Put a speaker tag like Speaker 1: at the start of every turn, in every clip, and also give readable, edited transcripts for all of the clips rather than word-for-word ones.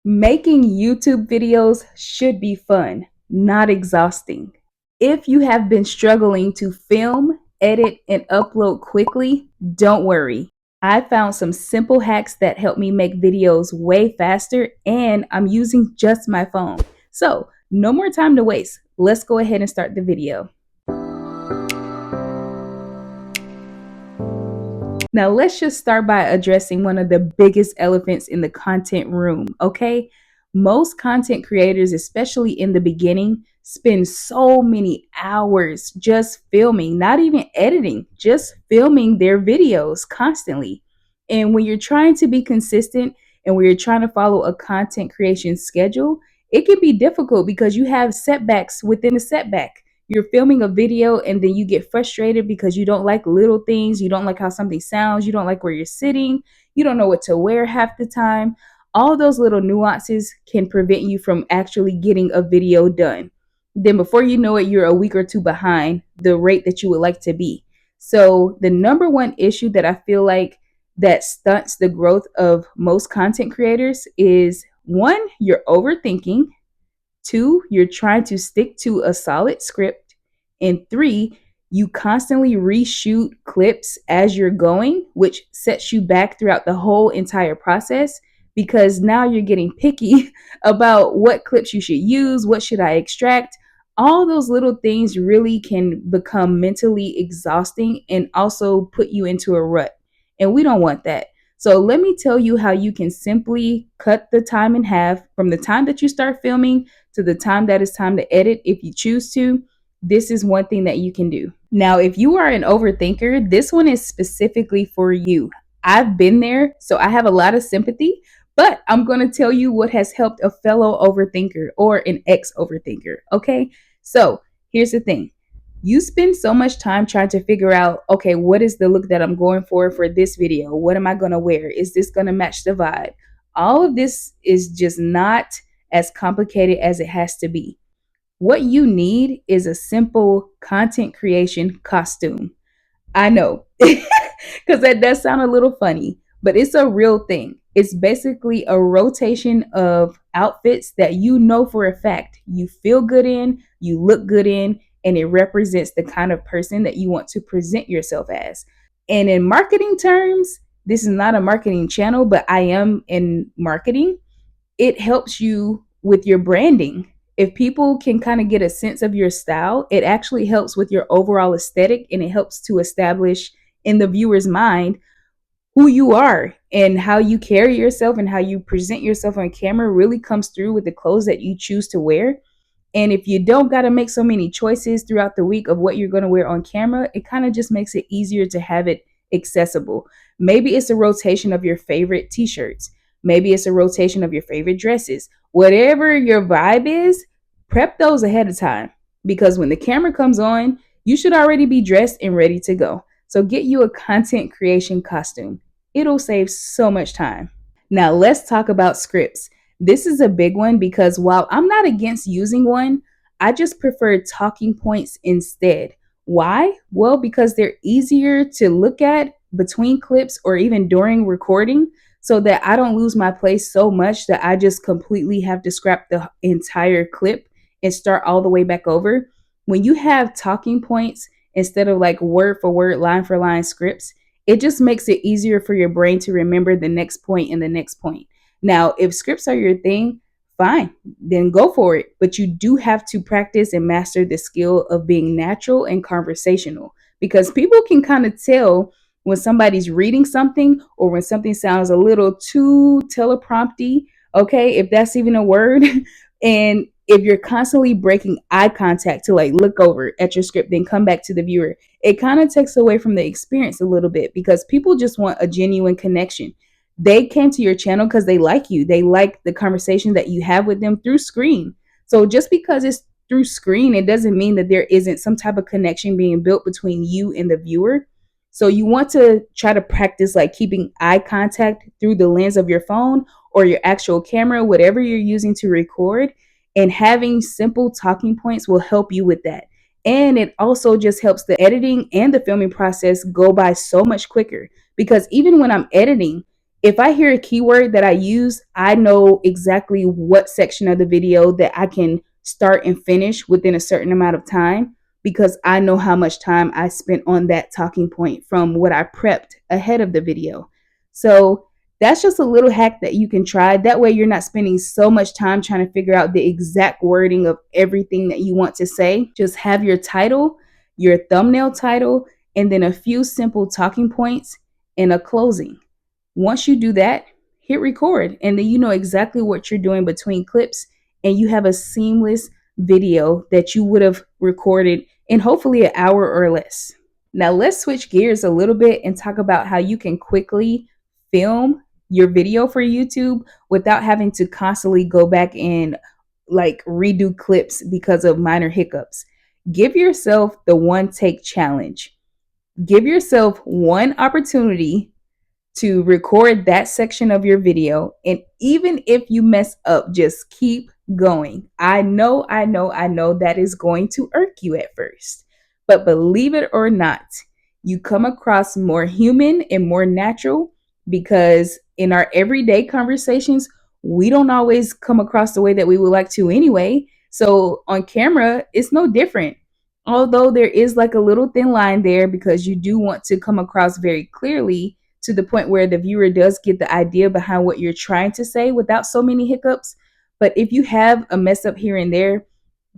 Speaker 1: Making YouTube videos should be fun, not exhausting. If you have been struggling to film, edit, and upload quickly, don't worry. I found some simple hacks that help me make videos way faster, and I'm using just my phone. So, no more time to waste. Let's go ahead and start the video. Now, let's just start by addressing one of the biggest elephants in the content room, okay? Most content creators, especially in the beginning, spend so many hours just filming, not even editing, just filming their videos constantly. And when you're trying to be consistent and when you're trying to follow a content creation schedule, it can be difficult because you have setbacks within a setback. You're filming a video and then you get frustrated because you don't like little things, you don't like how something sounds, you don't like where you're sitting, you don't know what to wear half the time. All those little nuances can prevent you from actually getting a video done. Then before you know it, you're a week or two behind the rate that you would like to be. So the number one issue that I feel like that stunts the growth of most content creators is one, you're overthinking. Two, you're trying to stick to a solid script. And three, you constantly reshoot clips as you're going, which sets you back throughout the whole entire process because now you're getting picky about what clips you should use, what should I extract. All those little things really can become mentally exhausting and also put you into a rut. And we don't want that. So let me tell you how you can simply cut the time in half from the time that you start filming to the time that it's time to edit if you choose to. This is one thing that you can do. Now, if you are an overthinker, this one is specifically for you. I've been there, so I have a lot of sympathy, but I'm going to tell you what has helped a fellow overthinker or an ex overthinker. Okay. So here's the thing. You spend so much time trying to figure out, okay, what is the look that I'm going for this video? What am I going to wear? Is this going to match the vibe? All of this is just not as complicated as it has to be. What you need is a simple content creation costume. I know, because that does sound a little funny, but it's a real thing. It's basically a rotation of outfits that you know for a fact you feel good in, you look good in, and it represents the kind of person that you want to present yourself as. And in marketing terms, this is not a marketing channel, but I am in marketing. It helps you with your branding. If people can kind of get a sense of your style, it actually helps with your overall aesthetic and it helps to establish in the viewer's mind who you are and how you carry yourself and how you present yourself on camera really comes through with the clothes that you choose to wear. And if you don't got to make so many choices throughout the week of what you're going to wear on camera, it kind of just makes it easier to have it accessible. Maybe it's a rotation of your favorite t-shirts. Maybe it's a rotation of your favorite dresses. Whatever your vibe is, prep those ahead of time because when the camera comes on, you should already be dressed and ready to go. So get you a content creation costume. It'll save so much time. Now let's talk about scripts. This is a big one because while I'm not against using one, I just prefer talking points instead. Why? Well, because they're easier to look at between clips or even during recording so that I don't lose my place so much that I just completely have to scrap the entire clip and start all the way back over. When you have talking points instead of like word for word, line for line scripts, it just makes it easier for your brain to remember the next point and the next point. Now, if scripts are your thing, fine, then go for it. But you do have to practice and master the skill of being natural and conversational because people can kind of tell when somebody's reading something or when something sounds a little too teleprompty, okay, if that's even a word. And if you're constantly breaking eye contact to like look over at your script, then come back to the viewer, it kind of takes away from the experience a little bit because people just want a genuine connection. They came to your channel because they like you. They like the conversation that you have with them through screen. So just because it's through screen, it doesn't mean that there isn't some type of connection being built between you and the viewer. So you want to try to practice like keeping eye contact through the lens of your phone or your actual camera, whatever you're using to record. And having simple talking points will help you with that. And it also just helps the editing and the filming process go by so much quicker because even when I'm editing, If I hear a keyword that I use, I know exactly what section of the video that I can start and finish within a certain amount of time because I know how much time I spent on that talking point from what I prepped ahead of the video. So that's just a little hack that you can try. That way, you're not spending so much time trying to figure out the exact wording of everything that you want to say. Just have your title, your thumbnail title, and then a few simple talking points and a closing. Once you do that, hit record, and then you know exactly what you're doing between clips, and you have a seamless video that you would have recorded in hopefully an hour or less. Now, let's switch gears a little bit and talk about how you can quickly film your video for YouTube without having to constantly go back and like redo clips because of minor hiccups. Give yourself the one take challenge. Give yourself one opportunity to record that section of your video. And even if you mess up, just keep going. I know that is going to irk you at first. But believe it or not, you come across more human and more natural because in our everyday conversations, we don't always come across the way that we would like to anyway. So on camera, it's no different. Although there is like a little thin line there because you do want to come across very clearly to the point where the viewer does get the idea behind what you're trying to say without so many hiccups. But if you have a mess up here and there,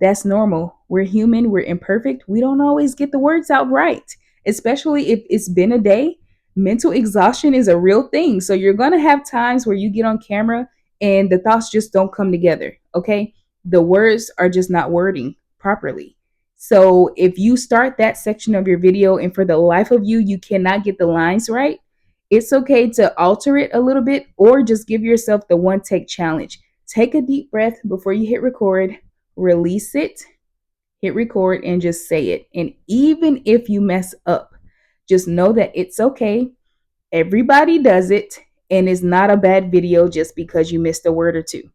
Speaker 1: that's normal. We're human, we're imperfect. We don't always get the words out right, especially if it's been a day. Mental exhaustion is a real thing. So you're going to have times where you get on camera and the thoughts just don't come together, okay? The words are just not wording properly. So if you start that section of your video and for the life of you, you cannot get the lines right, it's okay to alter it a little bit or just give yourself the one take challenge. Take a deep breath before you hit record, release it, hit record, and just say it. And even if you mess up, just know that it's okay. Everybody does it, and it's not a bad video just because you missed a word or two.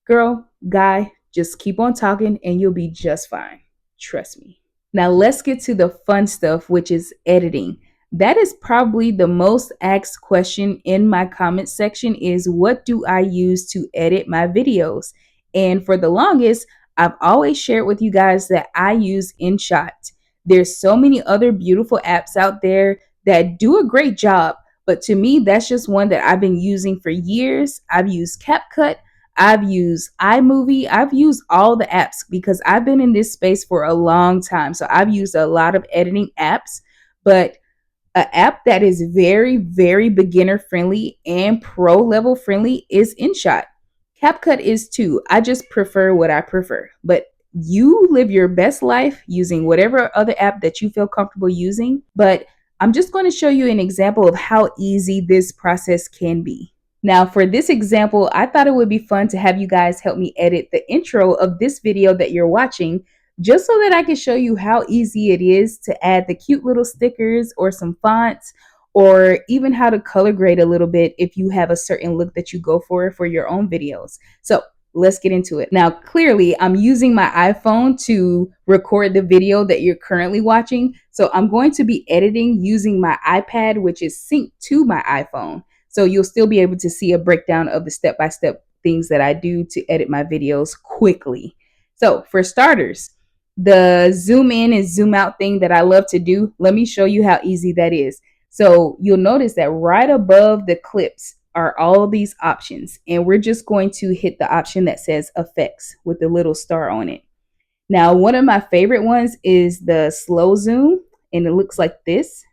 Speaker 1: Girl, guy, just keep on talking and you'll be just fine. Trust me. Now let's get to the fun stuff, which is editing. That is probably the most asked question in my comment section is what do I use to edit my videos? And for the longest, I've always shared with you guys that I use InShot. There's so many other beautiful apps out there that do a great job, but to me, that's just one that I've been using for years. I've used CapCut, I've used iMovie, I've used all the apps because I've been in this space for a long time. So I've used a lot of editing apps, but an app that is very, very beginner friendly and pro level friendly is InShot. CapCut is too. I just prefer what I prefer. But you live your best life using whatever other app that you feel comfortable using. But I'm just going to show you an example of how easy this process can be. Now, for this example, I thought it would be fun to have you guys help me edit the intro of this video that you're watching just so that I can show you how easy it is to add the cute little stickers or some fonts or even how to color grade a little bit if you have a certain look that you go for your own videos. So let's get into it. Now, clearly, I'm using my iPhone to record the video that you're currently watching. So I'm going to be editing using my iPad, which is synced to my iPhone. So you'll still be able to see a breakdown of the step-by-step things that I do to edit my videos quickly. So for starters, the zoom in and zoom out thing that I love to do, let me show you how easy that is. So you'll notice that right above the clips are all these options, and we're just going to hit the option that says effects with the little star on it. Now, one of my favorite ones is the slow zoom, and it looks like this.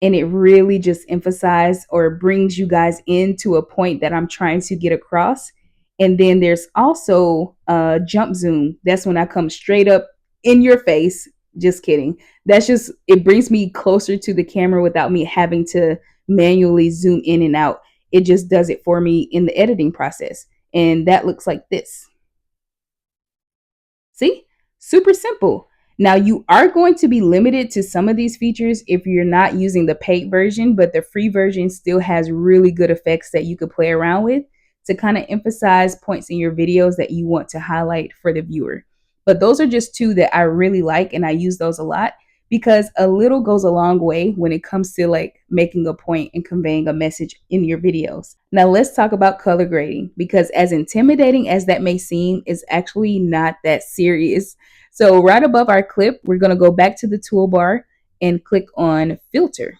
Speaker 1: And it really just emphasizes or brings you guys into a point that I'm trying to get across. And then there's also a jump zoom. That's when I come straight up in your face. Just kidding. That's just, it brings me closer to the camera without me having to manually zoom in and out. It just does it for me in the editing process. And that looks like this. See? Super simple. Now, you are going to be limited to some of these features if you're not using the paid version, but the free version still has really good effects that you could play around with to kind of emphasize points in your videos that you want to highlight for the viewer. But those are just two that I really like and I use those a lot. But if you want to because a little goes a long way when it comes to like making a point and conveying a message in your videos. Now let's talk about color grading, because as intimidating as that may seem, it's actually not that serious. So right above our clip, we're going to go back to the toolbar and click on filter.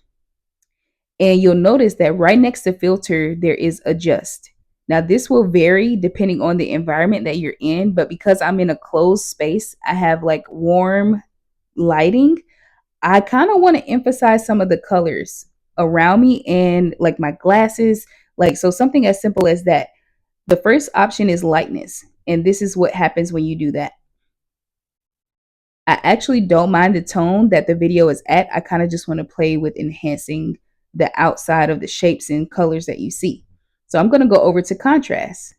Speaker 1: And you'll notice that right next to filter, there is adjust. Now, this will vary depending on the environment that you're in, but because I'm in a closed space, I have like warm lighting. I kind of want to emphasize some of the colors around me and like my glasses. Like, so something as simple as that. The first option is lightness. And this is what happens when you do that. I actually don't mind the tone that the video is at. I kind of just want to play with enhancing the outside of the shapes and colors that you see. So I'm going to go over to contrast.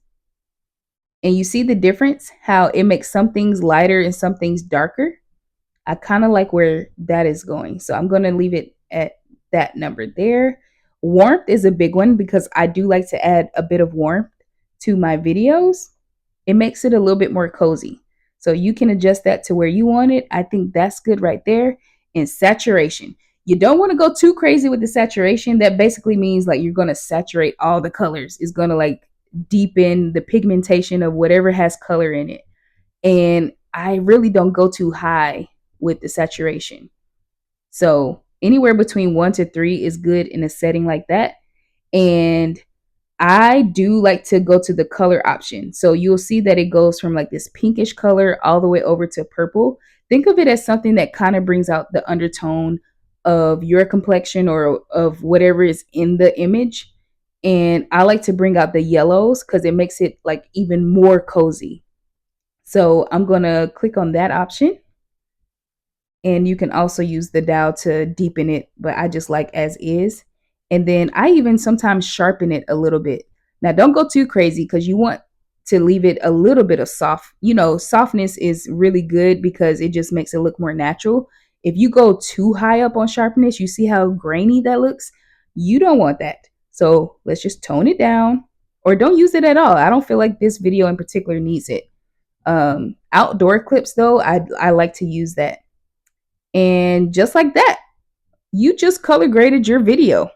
Speaker 1: And you see the difference, how it makes some things lighter and some things darker. I kind of like where that is going. So I'm going to leave it at that number there. Warmth is a big one because I do like to add a bit of warmth to my videos. It makes it a little bit more cozy. So you can adjust that to where you want it. I think that's good right there. And saturation. You don't want to go too crazy with the saturation. That basically means like you're going to saturate all the colors. It's going to like deepen the pigmentation of whatever has color in it. And I really don't go too high with the saturation. So anywhere between 1 to 3 is good in a setting like that. And I do like to go to the color option. So you'll see that it goes from like this pinkish color all the way over to purple. Think of it as something that kind of brings out the undertone of your complexion or of whatever is in the image. And I like to bring out the yellows because it makes it like even more cozy. So I'm going to click on that option. And you can also use the dial to deepen it, but I just like as is. And then I even sometimes sharpen it a little bit. Now, don't go too crazy because you want to leave it a little bit of soft. You know, softness is really good because it just makes it look more natural. If you go too high up on sharpness, you see how grainy that looks? You don't want that. So let's just tone it down, or don't use it at all. I don't feel like this video in particular needs it. Outdoor clips though, I like to use that. And just like that, you just color graded your video.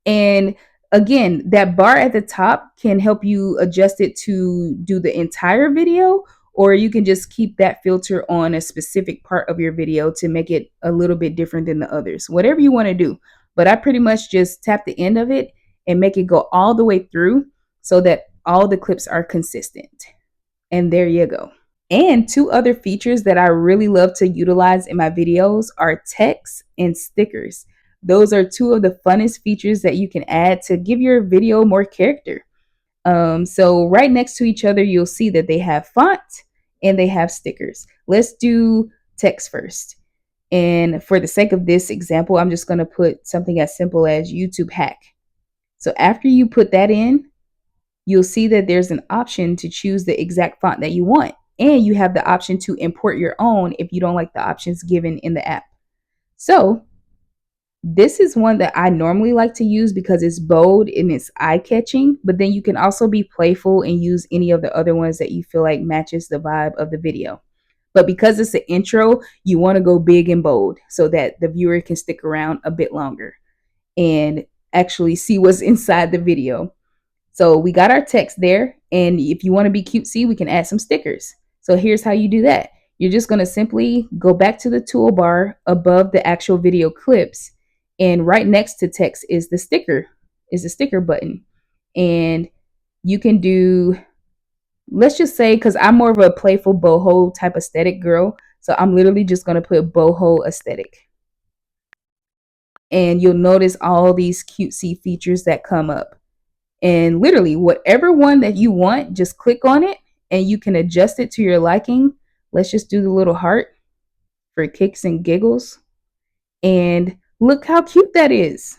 Speaker 1: And again, that bar at the top can help you adjust it to do the entire video, or you can just keep that filter on a specific part of your video to make it a little bit different than the others. Whatever you want to do. But I pretty much just tap the end of it and make it go all the way through so that all the clips are consistent. And there you go. And two other features that I really love to utilize in my videos are text and stickers. Those are two of the funnest features that you can add to give your video more character. So right next to each other, you'll see that they have font and they have stickers. Let's do text first. And for the sake of this example, I'm just going to put something as simple as YouTube hack. So after you put that in, you'll see that there's an option to choose the exact font that you want. And you have the option to import your own if you don't like the options given in the app. So this is one that I normally like to use because it's bold and it's eye-catching, but then you can also be playful and use any of the other ones that you feel like matches the vibe of the video. But because it's an intro, you want to go big and bold so that the viewer can stick around a bit longer and actually see what's inside the video. So we got our text there, and if you want to be cutesy, we can add some stickers. So here's how you do that. You're just going to simply go back to the toolbar above the actual video clips, and right next to text is the sticker button. And you can do, let's just say, because I'm more of a playful boho type aesthetic girl, so I'm literally just going to put boho aesthetic. And you'll notice all these cutesy features that come up. And literally whatever one that you want, just click on it and you can adjust it to your liking. Let's just do the little heart for kicks and giggles. And look how cute that is.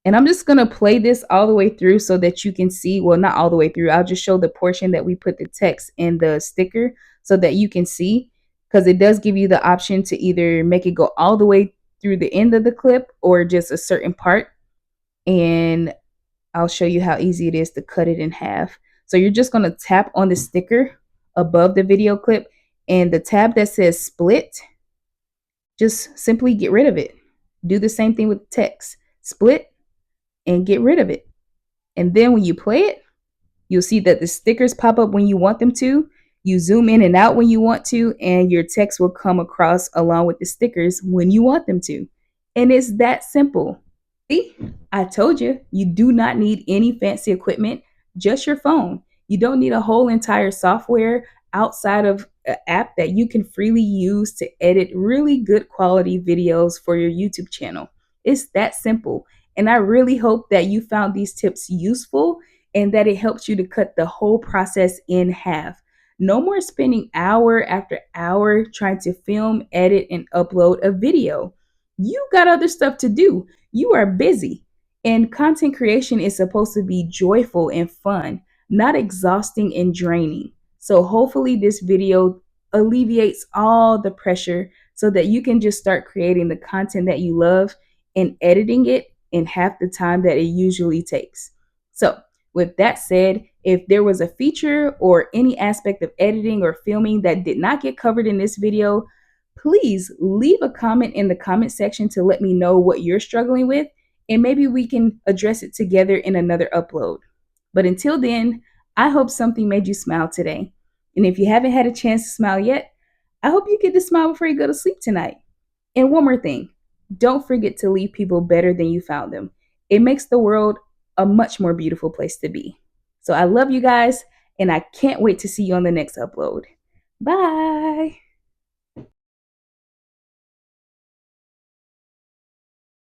Speaker 1: And I'm just going to play this all the way through so that you can see, well, not all the way through. I'll just show the portion that we put the text and the sticker so that you can see, because it does give you the option to either make it go all the way through the end of the clip or just a certain part. And I'll show you how easy it is to cut it in half. So you're just going to tap on the sticker above the video clip, and the tab that says split, Just simply get rid of it. Do the same thing with text. Split and get rid of it. And then when you play it, you'll see that the stickers pop up when you want them to. You zoom in and out when you want to, and your text will come across along with the stickers when you want them to. And it's that simple. See, I told you, you do not need any fancy equipment, just your phone. You don't need a whole entire software outside of an app that you can freely use to edit really good quality videos for your YouTube channel. It's that simple. And I really hope that you found these tips useful and that it helps you to cut the whole process in half. No more spending hour after hour trying to film, edit, and upload a video. You got other stuff to do. You are busy. And content creation is supposed to be joyful and fun, not exhausting and draining. So hopefully this video alleviates all the pressure so that you can just start creating the content that you love and editing it in half the time that it usually takes. So, with that said, if there was a feature or any aspect of editing or filming that did not get covered in this video, please leave a comment in the comment section to let me know what you're struggling with, and maybe we can address it together in another upload. But until then, I hope something made you smile today. And if you haven't had a chance to smile yet, I hope you get to smile before you go to sleep tonight. And one more thing, don't forget to leave people better than you found them. It makes the world a much more beautiful place to be. So I love you guys, and I can't wait to see you on the next upload. Bye.